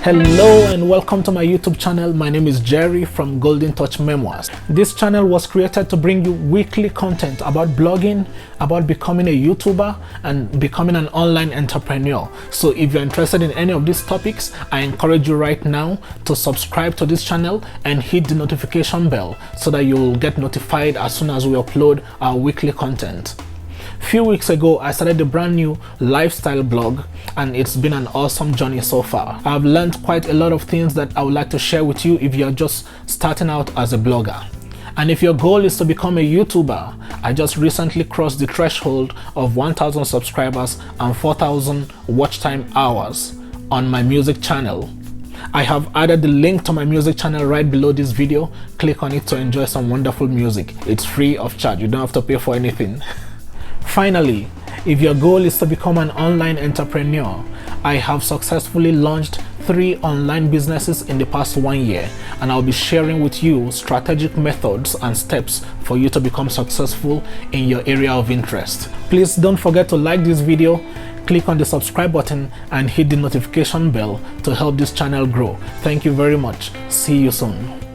Hello and welcome to my YouTube channel. My name is Jerry from Golden Touch Memoirs. This channel was created to bring you weekly content about blogging, about becoming a YouTuber, and becoming an online entrepreneur. So if you're interested in any of these topics, I encourage you right now to subscribe to this channel and hit the notification bell so that you'll get notified as soon as we upload our weekly content. Few weeks ago, I started a brand new lifestyle blog and it's been an awesome journey so far. I've learned quite a lot of things that I would like to share with you if you're just starting out as a blogger. And if your goal is to become a YouTuber, I just recently crossed the threshold of 1,000 subscribers and 4,000 watch time hours on my music channel. I have added the link to my music channel right below this video. Click on it to enjoy some wonderful music. It's free of charge. You don't have to pay for anything. Finally, if your goal is to become an online entrepreneur, I have successfully launched 3 online businesses in the past 1 year, and I'll be sharing with you strategic methods and steps for you to become successful in your area of interest. Please don't forget to like this video, click on the subscribe button and hit the notification bell to help this channel grow. Thank you very much. See you soon.